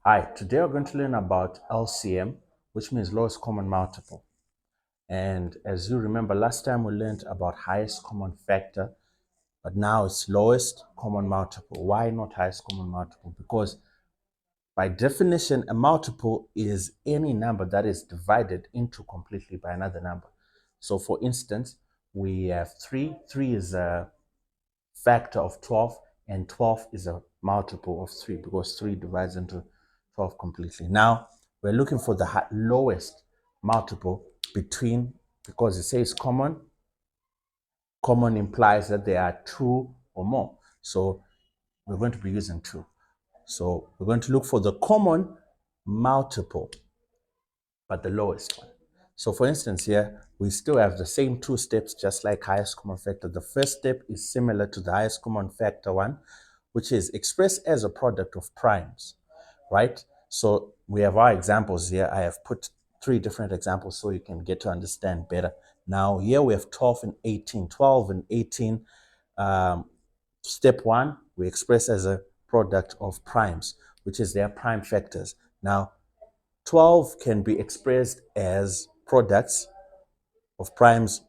Hi, today we're going to learn about LCM, which means lowest common multiple. And as you remember, last time we learned about highest common factor, but now it's lowest common multiple. Why not highest common multiple? Because by definition, a multiple is any number that is divided into completely by another number. So for instance, we have 3. 3 is a factor of 12, and 12 is a multiple of 3 because 3 divides into 12 completely. Now, we're looking for the lowest multiple between, because it says common. Common implies that there are 2 or more. So we're going to be using 2. So we're going to look for the common multiple, but the lowest one. So for instance, here, we still have the same 2 steps, just like highest common factor. The first step is similar to the highest common factor one, which is expressed as a product of primes, right? So we have our examples here. I have put 3 different examples so you can get to understand better. Now here we have 12 and 18. 12 and 18, step 1, we express as a product of primes, which is their prime factors. Now 12 can be expressed as products of primes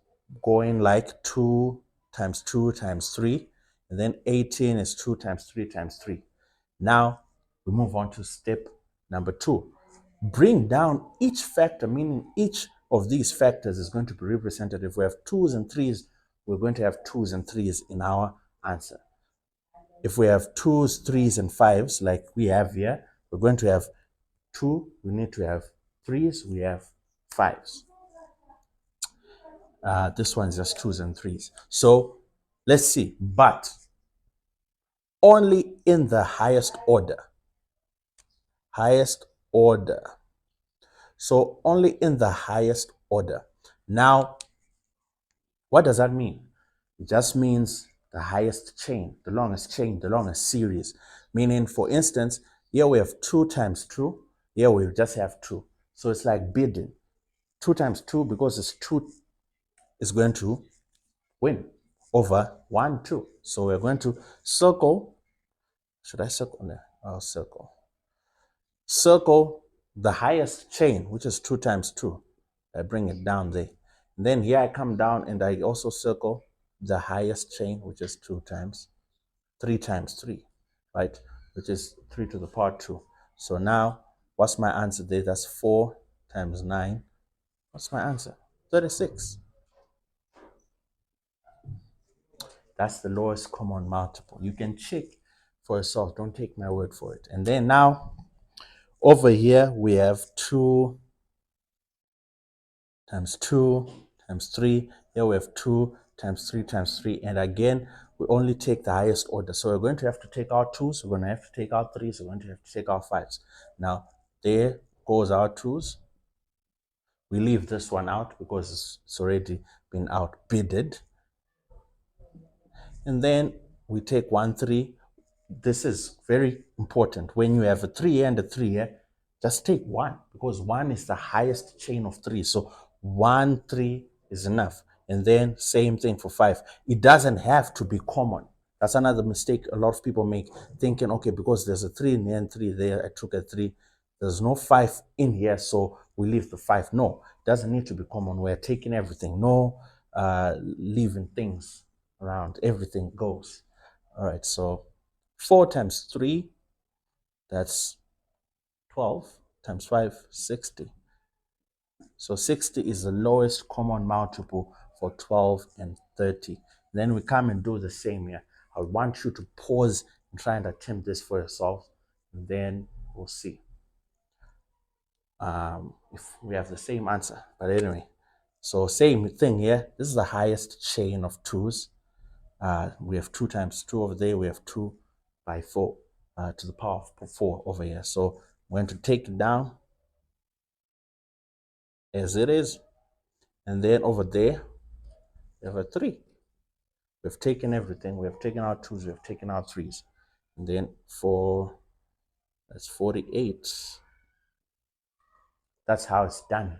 going like 2 times 2 times 3, and then 18 is 2 times 3 times 3. Now we move on to step number 2. Bring down each factor, meaning each of these factors is going to be represented. If we have 2's and 3's, we're going to have 2's and 3's in our answer. If we have 2's, 3's, and 5's, like we have here, we're going to have 2, we need to have 3's, we have 5's. This one's just 2's and 3's. So let's see, but only in the highest order. Highest order. So only in the highest order. Now, what does that mean? It just means the highest chain, the longest series. Meaning, for instance, here we have 2 times 2. Here we just have 2. So it's like bidding. 2 times 2, because it's 2, is going to win over 1, 2. So we're going to circle. Should I circle there? I'll circle. Circle the highest chain, which is 2 times 2. I bring it down there. And then here I come down and I also circle the highest chain, which is 3 times 3, right? Which is 3 to the power 2. So now, what's my answer there? That's 4 times 9. What's my answer? 36. That's the lowest common multiple. You can check for yourself. Don't take my word for it. And then now, over here, we have 2 times 2 times 3. Here we have 2 times 3 times 3. And again, we only take the highest order. So we're going to have to take out 2s. We're going to have to take out 3s. We're going to have to take out 5s. Now, there goes our 2s. We leave this one out because it's already been outbidded. And then we take 1, 3. This is very important. When you have a 3 here and a 3 here, just take 1, because 1 is the highest chain of 3. So 1, 3 is enough. And then same thing for 5. It doesn't have to be common. That's another mistake a lot of people make, thinking, okay, because there's a 3 in here and 3 there, I took a 3. There's no 5 in here, so we leave the 5. No, it doesn't need to be common. We're taking everything. No leaving things around. Everything goes. All right, so 4 times 3, that's 12, times 5, 60. So 60 is the lowest common multiple for 12 and 30. Then we come and do the same here. I want you to pause and try and attempt this for yourself, and then we'll see if we have the same answer. But anyway, so same thing here. This is the highest chain of 2's. We have 2 times 2 over there. We have 2 by 4 to the power of 4 over here. So I'm going to take it down as it is. And then over there, we have a 3. We've taken everything. We have taken out 2's. We have taken out 3's. And then 4, that's 48. That's how it's done.